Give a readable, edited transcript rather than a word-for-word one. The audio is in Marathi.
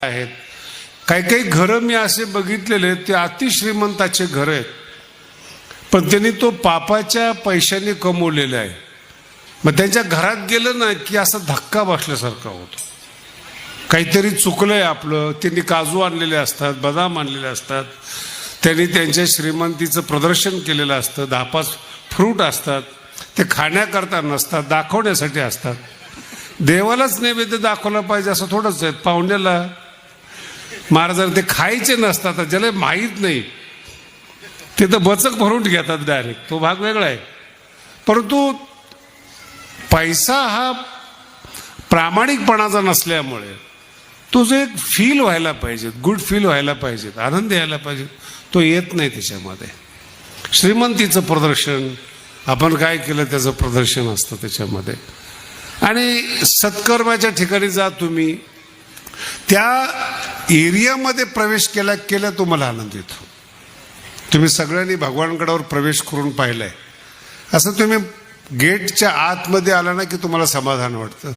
आहेत. काही काही घरं मी असे बघितलेले ते अतिश्रीमंताचे घर आहेत, पण त्यांनी तो पापाच्या पैशाने कमवलेला आहे. मग त्यांच्या घरात गेलं ना की असा धक्का बसल्यासारखा होतो. काहीतरी चुकलंय आपलं. त्यांनी काजू आणलेले असतात, बदाम आणलेले असतात, त्यांनी त्यांच्या श्रीमंतीचं प्रदर्शन केलेलं असतं. 10-5 फ्रूट असतात, ते खाण्याकरता नसतात, दाखवण्यासाठी असतात. देवालाच नैवेद्य दाखवला पाहिजे असं थोडंच आहे. पाहुण्याला महाराजांना ते खायचे नसतात, ज्याला माहीत नाही ते तर बचक भरून घेतात डायरेक्ट, तो भाग वेगळा आहे. परंतु पैसा हा प्रामाणिकपणाचा नसल्यामुळे तो जो एक फील व्हायला पाहिजे, गुड फील व्हायला पाहिजे, आनंद यायला पाहिजे, तो येत नाही त्याच्यामध्ये. श्रीमंतीचं प्रदर्शन, आपण काय केलं त्याचं प्रदर्शन असतं त्याच्यामध्ये. आणि सत्कर्माच्या ठिकाणी जा तुम्ही, त्या एरियामध्ये प्रवेश केला तुम्हाला आनंद येतो. तुम्ही सगळ्यांनी भगवानगडावर प्रवेश करून पाहिलाय, असं तुम्ही गेटच्या आतमध्ये आला ना की तुम्हाला समाधान वाटतं.